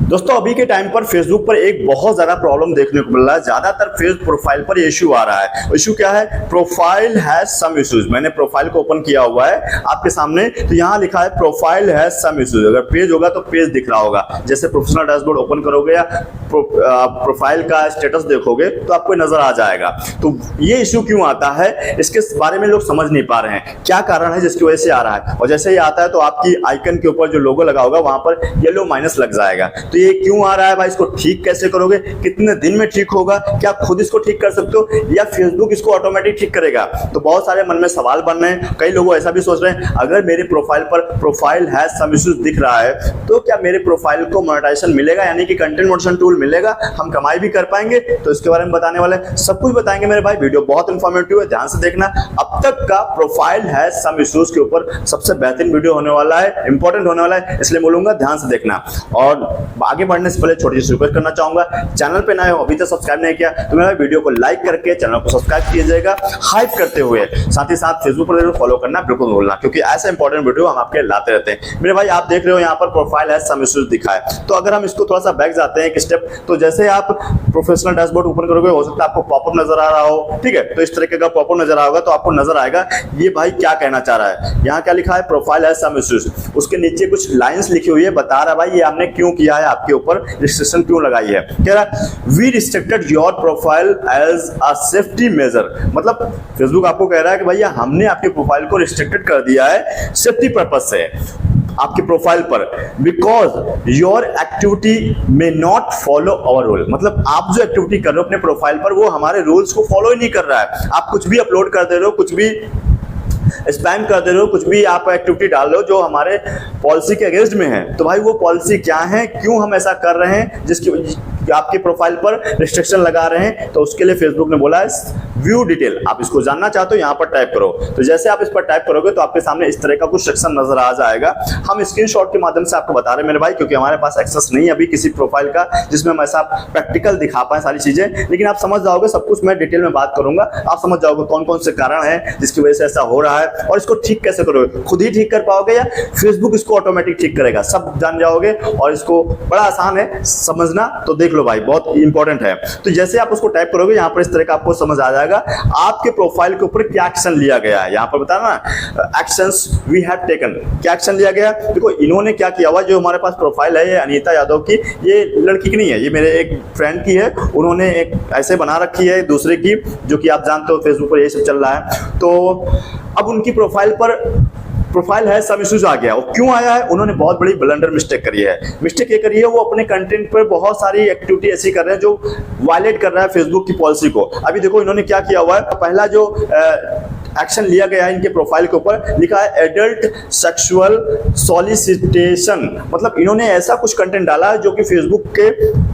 दोस्तों अभी के टाइम पर फेसबुक पर एक बहुत ज्यादा प्रॉब्लम देखने को मिल रहा है। ज्यादातर फेस प्रोफाइल पर इश्यू आ रहा है। इश्यू क्या है? Profile has some issues. मैंने प्रोफाइल को ओपन किया हुआ है आपके सामने, तो यहाँ लिखा है प्रोफाइल हैज सम इश्यूज। अगर पेज होगा तो पेज दिख रहा होगा। जैसे प्रोफेशनल डैशबोर्ड ओपन करोगे या प्रोफाइल का स्टेटस देखोगे तो आपको नजर आ जाएगा। तो ये इश्यू क्यों आता है, इसके बारे में लोग समझ नहीं पा रहे हैं। क्या कारण है जिसकी वजह से आ रहा है? और जैसे ही आता है तो आपकी आइकन के ऊपर जो लोगो लगा होगा वहां पर येलो माइनस लग जाएगा। तो ये क्यों आ रहा है भाई? इसको ठीक कैसे करोगे? कितने दिन में ठीक होगा? क्या खुद इसको ठीक कर सकते हो या फेसबुक इसको ऑटोमेटिक ठीक करेगा? तो बहुत सारे मन में सवाल बन रहे हैं। कई लोग ऐसा भी सोच रहे हैं अगर मेरे प्रोफाइल पर प्रोफाइल हैज सम इश्यूज दिख रहा है तो क्या मेरे प्रोफाइल को मोनेटाइजेशन मिलेगा, यानी कि कंटेंट मोनेटाइजेशन टूल मिलेगा, हम कमाई भी कर पाएंगे? तो इसके बारे में बताने वाले, सब कुछ बताएंगे मेरे भाई। वीडियो बहुत इंफॉर्मेटिव है, ध्यान से देखना। अब तक का प्रोफाइल हैज सम इश्यूज के ऊपर सबसे बेहतरीन वीडियो होने वाला है, इंपॉर्टेंट होने वाला है, इसलिए बोलूंगा ध्यान से देखना। और आगे बढ़ने से पहले छोटी सी रिक्वेस्ट करना चाहूंगा, चैनल पे नए हो अभी तक सब्सक्राइब नहीं किया तो मेरा वीडियो को लाइक करके चैनल को सब्सक्राइब कीजिएगा, हाइप करते हुए। साथ ही साथ फेसबुक पर फॉलो करना बिल्कुल भूलना, क्योंकि ऐसे इंपॉर्टेंट वीडियो हम आपके लाते रहते हैं। मेरे भाई आप देख रहे हो यहाँ पर प्रोफाइल हैज सम इश्यूज दिखा है। तो अगर हम इसको थोड़ा सा बैक जाते हैं एक स्टेप, तो जैसे आप प्रोफेशनल डैशबोर्ड ओपन करोगे हो सकता है आपको पॉपअप नजर आ रहा हो, ठीक है? तो इस तरीके का पॉपअप नजर आएगा तो आपको नजर आएगा ये भाई क्या कहना चाह रहा है। यहाँ क्या लिखा है? Profile has some issues. उसके नीचे कुछ लाइंस लिखी हुई है, बता रहा है भाई ये हमने क्यों किया है, आपके ऊपर रिस्ट्रिक्शन क्यों लगाई है। कह रहा है we restricted your profile as a safety measure. मतलब फेसबुक आपको कह रहा है कि भैया हमने आपके प्रोफाइल को रिस्ट्रिक्टेड कर दिया है सेफ्टी पर्पज से आपके प्रोफाइल पर, बिकॉज योर एक्टिविटी में नॉट फॉलो अवर रूल। मतलब आप जो एक्टिविटी कर रहे हो अपने प्रोफाइल पर वो हमारे रूल्स को फॉलो ही नहीं कर रहा है। आप कुछ भी अपलोड कर दे रहे हो, कुछ भी स्पैम कर दे रहे हो, कुछ भी आप एक्टिविटी डाल रहे हो जो हमारे पॉलिसी के अगेंस्ट में है। तो भाई वो पॉलिसी क्या है, क्यों हम ऐसा कर रहे हैं जिसकी आपके प्रोफाइल पर रिस्ट्रिक्शन लगा रहे हैं? तो उसके लिए फेसबुक ने बोला है व्यू डिटेल। आप इसको जानना चाहते हो यहाँ पर टाइप करो। तो जैसे आप इस पर टाइप करोगे तो आपके सामने इस तरह का कुछ सेक्शन नजर आ जाएगा। हम स्क्रीनशॉट के माध्यम से आपको बता रहे हैं मेरे भाई, क्योंकि हमारे पास एक्सेस नहीं है अभी किसी प्रोफाइल का जिसमें हम ऐसा प्रैक्टिकल दिखा पाए सारी चीजें, लेकिन आप समझ जाओगे। सब कुछ मैं डिटेल में बात करूंगा, आप समझ जाओगे कौन कौन से कारण है जिसकी वजह से ऐसा हो रहा है और इसको ठीक कैसे करोगे। खुद ही ठीक कर पाओगे या फेसबुक इसको ऑटोमेटिक ठीक करेगा, सब जान जाओगे। और इसको बड़ा आसान है समझना, तो देख लो भाई, बहुत इंपॉर्टेंट है। तो जैसे आप उसको टाइप करोगे यहाँ पर इस तरह का आपको समझ आ जाएगा आपके प्रोफाइल के ऊपर क्या एक्शन लिया गया है। यहाँ पर बताना एक्शंस वी हैव टेकन, क्या एक्शन लिया गया। देखो इन्होंने क्या किया हुआ, जो हमारे पास प्रोफाइल है ये अनीता यादव की, ये लड़की की नहीं है, ये मेरे एक फ्रेंड की है। उन्होंने एक ऐसे बना रखी है दूसरे की, जो कि आप जानते हो फेसबुक पर यही सब चल रहा है। तो अब उनकी प्रोफाइल पर प्रोफाइल है सम इश्यूज आ गया। और क्यों आया है? उन्होंने बहुत बड़ी ब्लंडर मिस्टेक करी है। मिस्टेक ये करी है, वो अपने कंटेंट पर बहुत सारी एक्टिविटी ऐसी कर रहे हैं जो वायलेट कर रहा है फेसबुक की पॉलिसी को। अभी देखो इन्होंने क्या किया हुआ है। पहला जो एक्शन लिया गया है इनके प्रोफाइल के ऊपर, लिखा है एडल्ट सेक्सुअल सॉलिसिटेशन। मतलब इन्होंने ऐसा कुछ कंटेंट डाला है जो कि फेसबुक के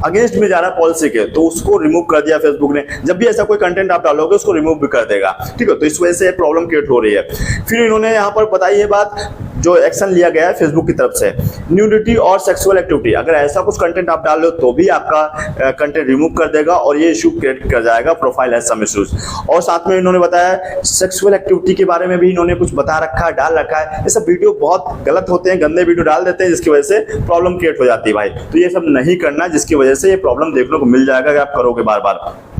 अगेंस्ट में जा रहा है पॉलिसी के, तो उसको रिमूव कर दिया फेसबुक ने। जब भी ऐसा कोई कंटेंट आप डालोगे उसको रिमूव भी कर देगा, ठीक है? तो इस वजह से प्रॉब्लम क्रिएट हो रही है। फिर इन्होंने यहाँ पर बताई ये बात, जो एक्शन लिया गया है फेसबुक की तरफ से, न्यूडिटी और सेक्सुअल एक्टिविटी। अगर ऐसा कुछ कंटेंट आप डाल लो तो भी आपका कंटेंट रिमूव कर देगा और ये इशू क्रिएट कर जाएगा प्रोफाइल हैज सम इश्यूज। और साथ में इन्होंने बताया सेक्सुअल एक्टिविटी के बारे में भी इन्होंने कुछ बता रखा है, डाल रखा है। ये सब वीडियो बहुत गलत होते हैं, गंदे वीडियो डाल देते हैं जिसकी वजह से प्रॉब्लम क्रिएट हो जाती है भाई। तो ये सब नहीं करना, जिसकी वजह से ये प्रॉब्लम देखने को मिल जाएगा अगर आप करोगे बार बार।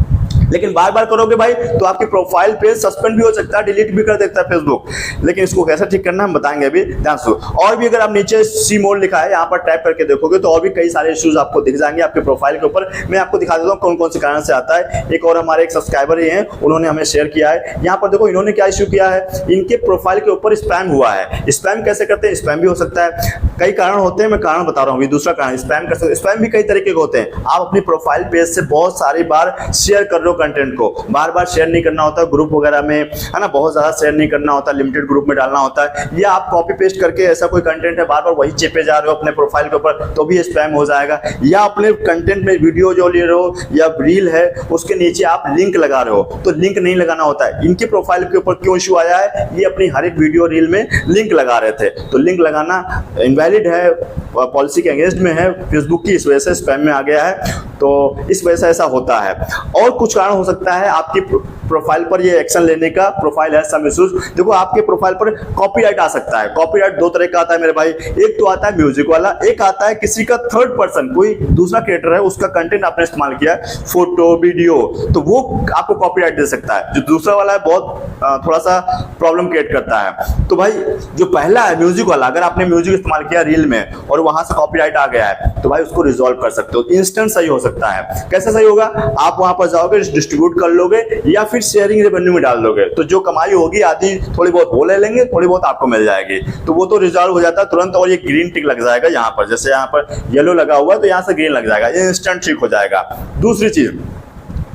लेकिन बार बार करोगे भाई तो आपकी प्रोफाइल पेज सस्पेंड भी हो सकता है, डिलीट भी कर देता है फेसबुक। लेकिन इसको कैसे ठीक करना हम बताएंगे अभी, ध्यान से। और भी अगर आप नीचे सी मोड लिखा है यहाँ पर टाइप करके देखोगे तो और भी कई सारे इश्यूज आपको दिख जाएंगे आपके प्रोफाइल के ऊपर। मैं आपको दिखा देता हूँ कौन कौन से कारण से आता है। एक और हमारे एक सब्सक्राइबर ही हैं, उन्होंने हमें शेयर किया है। यहाँ पर देखो इन्होंने क्या इश्यू किया है, इनके प्रोफाइल के ऊपर स्पैम हुआ है। स्पैम कैसे करते हैं? स्पैम भी हो सकता है, कई कारण होते हैं, मैं कारण बता रहा हूँ। दूसरा कारण स्पैम कर सकते, स्पैम भी कई तरीके के होते हैं। आप अपनी प्रोफाइल पेज से बहुत सारी बार शेयर कर रहे हो कंटेंट को, बार बार शेयर नहीं करना होता, ग्रुप वगैरह में है ना, बहुत ज्यादा शेयर नहीं करना होता, लिमिटेड ग्रुप में डालना होता है। या आप कॉपी पेस्ट करके ऐसा कोई कंटेंट है बार बार वही चेपे जा रहे हो अपने प्रोफाइल के ऊपर, तो भी स्पैम हो जाएगा। या अपने कंटेंट में वीडियो जो ले रहे हो या रील है उसके नीचे आप लिंक लगा रहे हो, तो लिंक नहीं लगाना होता है। इनके प्रोफाइल के ऊपर क्यों इशू आया है, ये अपनी हर एक वीडियो रील में लिंक लगा रहे थे, तो लिंक लगाना इनवैलिड है, पॉलिसी के अगेंस्ट में है फेसबुक की, इस वजह से स्पैम में आ गया है। तो इस वजह से ऐसा होता है। और कुछ कारण हो सकता है, आपकी प्रोफाइल पर ये एक्शन लेने का, प्रोफाइल हैज सम इश्यूज। देखो आपके प्रोफाइल पर कॉपीराइट आ सकता है। कॉपीराइट दो तरह का आता है मेरे भाई, एक तो आता है म्यूजिक वाला, एक आता है किसी का थर्ड पर्सन, कोई दूसरा क्रिएटर है उसका कंटेंट आपने इस्तेमाल किया, फोटो वीडियो, तो वो आपको कॉपीराइट दे सकता है। जो दूसरा वाला है बहुत थोड़ा सा प्रॉब्लम क्रिएट करता है। तो भाई जो पहला है म्यूजिक वाला, अगर आपने म्यूजिक इस्तेमाल किया रील में और वहां से कॉपीराइट आ गया है तो भाई उसको रिजॉल्व कर सकते हो, इंस्टेंट सही हो सकता है। कैसे सही होगा? आप वहां पर जाओगे, डिस्ट्रीब्यूट कर लोगे या फिर शेयरिंग रेवेन्यू में डाल दोगे, तो जो कमाई होगी आधी थोड़ी बहुत वो ले लेंगे, थोड़ी बहुत आपको मिल जाएगी, तो वो तो रिजॉल्व हो जाता है तुरंत। और ये ग्रीन टिक लग जाएगा यहाँ पर, जैसे यहाँ पर येलो लगा हुआ है तो यहाँ से ग्रीन लग जाएगा, ये इंस्टेंट ठीक हो जाएगा। दूसरी चीज,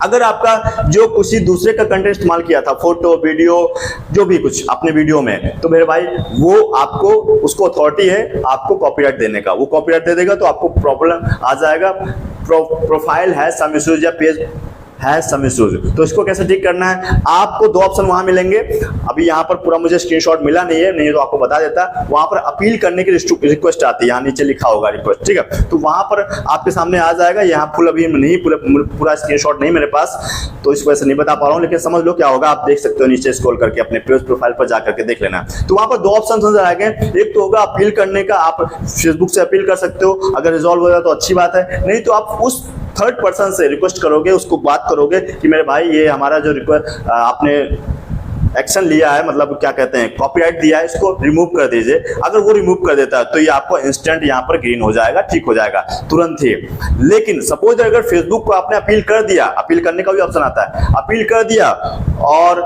अगर आपका जो किसी दूसरे का कंटेंट इस्तेमाल किया था, फोटो वीडियो जो भी कुछ अपने वीडियो में, तो मेरे भाई वो आपको, उसको अथॉरिटी है आपको कॉपीराइट देने का, वो कॉपीराइट दे देगा तो आपको प्रॉब्लम आ जाएगा। प्रोफाइल है सम इश्यूज या पेज है सम इश्यूज। तो इसको कैसे ठीक करना है? आपको दो ऑप्शन वहां मिलेंगे। अभी यहाँ पर पूरा मुझे स्क्रीनशॉट मिला नहीं है, नहीं तो आपको बता देता। वहां पर अपील करने की रिक्वेस्ट आती है, यहाँ नीचे लिखा होगा रिक्वेस्ट, ठीक है? तो वहां पर आपके सामने आ जाएगा। यहाँ फुल अभी नहीं, पूरा स्क्रीनशॉट नहीं मेरे पास, तो इस वजह से नहीं बता पा रहा हूँ, लेकिन समझ लो क्या होगा। आप देख सकते हो नीचे स्क्रॉल करके अपने पेज प्रोफाइल पर जाकर के देख लेना। तो वहां पर दो ऑप्शन नजर आएंगे, एक तो होगा अपील करने का, आप फेसबुक से अपील कर सकते हो, अगर रिजॉल्व हो जाए तो अच्छी बात है, नहीं तो आप उस थर्ड पर्सन से रिक्वेस्ट करोगे, उसको बात करोगे कि मेरे भाई ये हमारा जो रिक्वेस्ट आपने एक्शन लिया है, मतलब क्या कहते हैं कॉपीराइट दिया है, इसको रिमूव कर दीजिए। अगर वो रिमूव कर देता है तो ये आपको इंस्टेंट यहाँ पर ग्रीन हो जाएगा, ठीक हो जाएगा तुरंत ही। लेकिन सपोज अगर फेसबुक को आपने अपील कर दिया, अपील करने का भी ऑप्शन आता है, अपील कर दिया और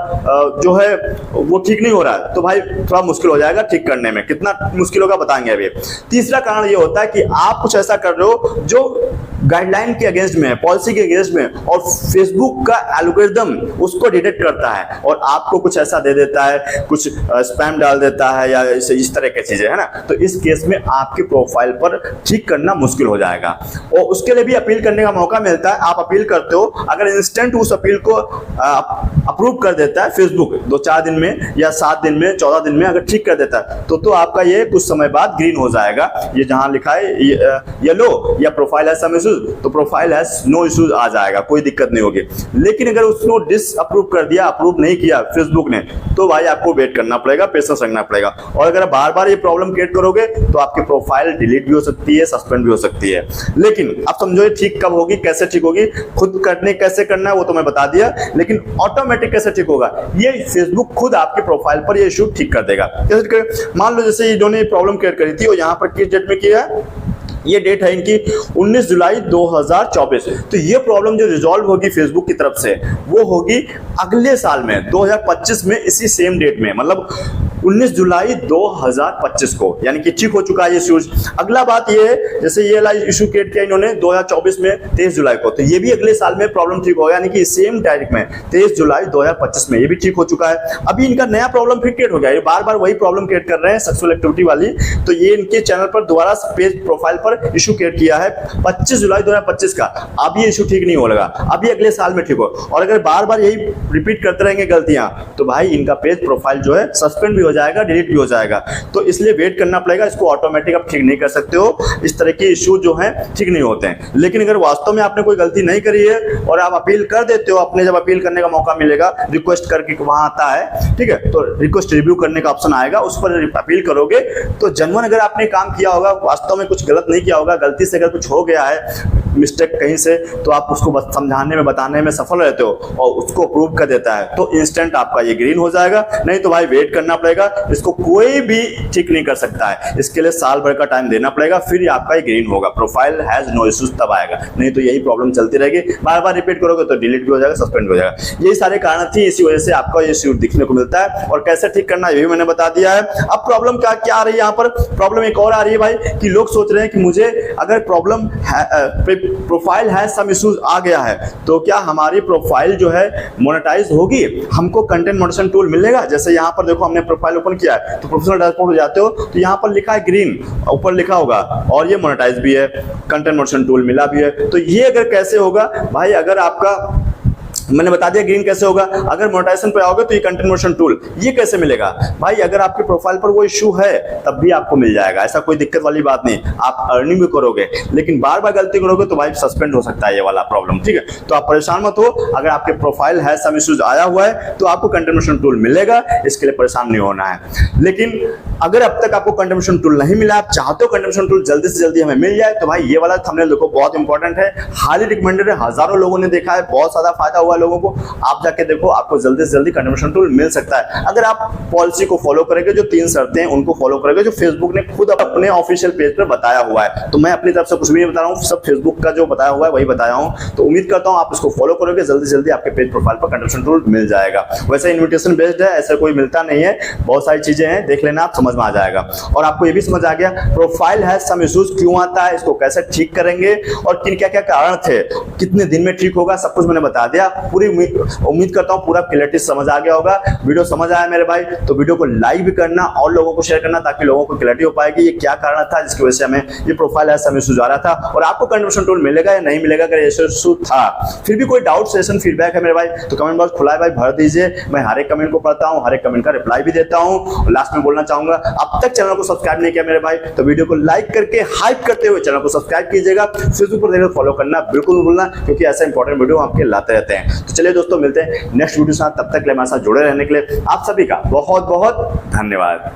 जो है वो ठीक नहीं हो रहा है, तो भाई थोड़ा मुश्किल हो जाएगा ठीक करने में। कितना मुश्किल होगा बताएंगे अभी। तीसरा कारण ये होता है कि आप कुछ ऐसा कर रहे हो जो गाइडलाइन के अगेंस्ट में है, पॉलिसी के अगेंस्ट में, और फेसबुक का एल्गोरिदम उसको डिटेक्ट करता है और आपको कुछ ऐसा दे देता है, कुछ स्पैम डाल देता है या इस तरह की चीजें, है ना? तो इस केस में आपके प्रोफाइल पर ठीक करना मुश्किल हो जाएगा। और उसके लिए भी अपील करने का मौका मिलता है। आप अपील करते हो, अगर इंस्टेंट उस अपील को अप्रूव कर देता है फेसबुक 2-4 दिन में या 7 दिन में, 14 दिन में अगर ठीक कर देता है तो आपका ये कुछ समय बाद ग्रीन हो जाएगा। ये जहां लिखा है येलो या प्रोफाइल है सम इश्यूज, तो प्रोफाइल हैज नो इश्यूज आ जाएगा, कोई दिक्कत नहीं होगी। लेकिन अगर उसको डिसअप्रूव कर दिया, अप्रूव नहीं किया फेसबुक ने, तो भाई आपको वेट करना पड़ेगा, पेशेंस रखना पड़ेगा। और अगर बार बार ये प्रॉब्लम क्रिएट करोगे तो आपकी प्रोफाइल डिलीट भी हो सकती है, सस्पेंड भी हो सकती है। लेकिन अब समझो ये ठीक कब होगी, कैसे ठीक होगी, खुद करने कैसे करना है वो तो मैं बता दिया, लेकिन ऑटोमेटिक कैसे ठीक होगा, ये फेसबुक खुद आपके प्रोफाइल पर ये इशू ठीक कर देगा। कैसे? मान लो जैसे इन्होंने प्रॉब्लम क्रिएट करी थी और यहाँ पर किस डेट में किया है, ये डेट है इनकी 19 जुलाई 2024। तो ये प्रॉब्लम जो रिजॉल्व होगी फेसबुक की तरफ से वो होगी अगले साल में 2025 में, इसी सेम डेट में, मतलब 19 जुलाई 2025 को, यानी कि ठीक हो चुका है ये इश्यूज। अगला बात ये है, जैसे ये इशू क्रिएट किया इन्होंने 2024 में 23 जुलाई को, तो ये भी अगले साल में प्रॉब्लम ठीक होगा, यानी कि सेम तारीख में 23 जुलाई 2025 में ये भी ठीक हो चुका है। अभी इनका नया प्रॉब्लम फिर क्रिएट हो गया, ये बार बार वही प्रॉब्लम क्रिएट कर रहे हैं सेक्सुअल एक्टिविटी वाली। तो ये इनके चैनल पर दोबारा पेज प्रोफाइल पर इशू क्रिएट किया है 25 जुलाई 2025 का। अब ये इशू ठीक नहीं होगा, अभी अगले साल में ठीक हो। और अगर बार बार यही रिपीट करते रहेंगे गलतियां, तो भाई इनका पेज प्रोफाइल जो है सस्पेंड भी हो जाएगा, डिलीट भी हो जाएगा। तो इसलिए वेट करना पड़ेगा, इसको ऑटोमेटिक आप ठीक नहीं कर सकते हो। इस तरह के इशू जो है ठीक नहीं होते हैं। लेकिन अगर वास्तव में आपने कोई गलती नहीं करी है और आप अपील कर देते हो, अपने जब अपील करने का मौका मिलेगा, रिक्वेस्ट करके वहां आता है, ठीक है, तो रिक्वेस्ट रिव्यू करने का ऑप्शन आएगा, उस पर अपील करोगे तो जनवन अगर आपने काम किया होगा, वास्तव में कुछ गलत नहीं किया होगा, गलती से अगर कुछ हो गया है, मिस्टेक कहीं से, तो आप उसको समझाने में, बताने में सफल रहते हो और उसको अप्रूव कर देता है, तो इंस्टेंट आपका ये ग्रीन हो जाएगा। नहीं तो भाई वेट करना पड़ेगा, इसको कोई भी ठीक नहीं कर सकता है, इसके लिए साल भर का टाइम देना पड़ेगा, फिर आपका ये ग्रीन होगा। प्रोफाइल हैज नो इश्यूज तब आएगा, नहीं तो यही प्रॉब्लम चलती रहेगी, बार बार रिपीट करोगे तो डिलीट भी हो जाएगा, सस्पेंड हो जाएगा। यही सारे कारण थी, इसी वजह से आपका ये इश्यू दिखने को मिलता है। और कैसे ठीक करना ये भी मैंने बता दिया है। अब प्रॉब्लम क्या आ रही है यहाँ पर, प्रॉब्लम एक और आ रही है भाई कि लोग सोच रहे हैं कि मुझे अगर प्रॉब्लम प्रोफाइल है सम इश्यूज आ गया है तो क्या हमारी प्रोफाइल जो है मोनेटाइज होगी, हमको कंटेंट मॉडरेशन टूल मिलेगा। जैसे यहाँ पर देखो हमने प्रोफाइल ओपन किया है तो प्रोफेशनल डैशबोर्ड हो जाते हो तो यहाँ पर लिखा है ग्रीन, ऊपर लिखा होगा, और ये मोनेटाइज भी है, कंटेंट मॉडरेशन टूल मिला भी है। तो ये अगर कैसे होगा भाई, अगर आपका मैंने बता दिया ग्रीन कैसे होगा। अगर मोनेटाइजेशन पे आओगे तो ये कंटेंट मॉडरेशन टूल ये कैसे मिलेगा भाई, अगर आपके प्रोफाइल पर वो इशू है तब भी आपको मिल जाएगा, ऐसा कोई दिक्कत वाली बात नहीं। आप अर्निंग भी करोगे, लेकिन बार बार गलती करोगे तो भाई सस्पेंड हो सकता है ये वाला प्रॉब्लम, ठीक है। तो आप परेशान मत हो, अगर आपके प्रोफाइल है सम इश्यूज आया हुआ है तो आपको कंटेंट मॉडरेशन टूल मिलेगा, इसके लिए परेशान नहीं होना है। लेकिन अगर अब तक आपको कंटेंट मॉडरेशन टूल नहीं मिला, आप चाहते हो कंटेंट मॉडरेशन टूल जल्दी से जल्दी हमें मिल जाए, तो भाई ये वाला थंबनेल देखो, बहुत इंपॉर्टेंट है, हाईली रिकमेंडेड है, हजारों लोगों ने देखा है, बहुत ज्यादा फायदा हुआ लोगों को। आप जाके देखो, आपको जल्दी से जल्दी कंटेंट मॉडरेशन टूल मिल सकता है अगर आप पॉलिसी को फॉलो करेंगे, जो 3 शर्तें हैं उनको फॉलो करेंगे, जो फेसबुक ने खुद अपने ऑफिशियल पेज पर बताया हुआ है। तो मैं अपनी तरफ से कुछ भी नहीं बता रहा हूँ, सब फेसबुक का जो बताया हुआ है वही बताया हूँ। तो उम्मीद करता हूँ आप इसको फॉलो करोगे, जल्दी जल्दी आपके पेज प्रोफाइल पर कंटेंट मॉडरेशन टूल मिल जाएगा। वैसे इन्विटेशन बेस्ड है, ऐसा कोई मिलता नहीं है, बहुत सारी चीजें हैं, देख लेना, आप समझ में आ जाएगा। और आपको ये भी समझ आ गया प्रोफाइल है सम इश्यूज क्यों आता है, इसको कैसे ठीक करेंगे और किन क्या क्या कारण थे, कितने दिन में ठीक होगा, सब कुछ मैंने बता दिया। पूरी उम्मीद करता हूँ पूरा क्लियरिटी समझ आ गया होगा। वीडियो समझ आया मेरे भाई तो वीडियो को लाइक भी करना और लोगों को शेयर करना, ताकि लोगों को क्लियरिटी हो पाएगी ये क्या कारण था जिसकी वजह से हमें ये प्रोफाइल है सम इश्यूज आ रहा था। और आपको कंटेंट मॉडरेशन टूल मिलेगा या नहीं मिलेगा, अगर इशू था, फिर भी कोई डाउट सेशन फीडबैक है मेरे भाई तो कमेंट बॉक्स खुला है भाई, भर दीजिए। मैं हर एक कमेंट को पढ़ता हूँ, हर एक कमेंट का रिप्लाई भी देता हूँ। लास्ट में बोलना चाहूंगा, अब तक चैनल को सब्सक्राइब नहीं किया मेरे भाई तो वीडियो को लाइक करके हाइप करते हुए चैनल को सब्सक्राइब कीजिएगा। फेसबुक पर देखकर फॉलो करना बिल्कुल नहीं भूलना, क्योंकि ऐसा इंपॉर्टेंट वीडियो आपके लाते रहते हैं। तो चलिए दोस्तों, मिलते हैं नेक्स्ट वीडियो साथ, तब तक हमारे साथ जुड़े रहने के लिए आप सभी का बहुत बहुत धन्यवाद।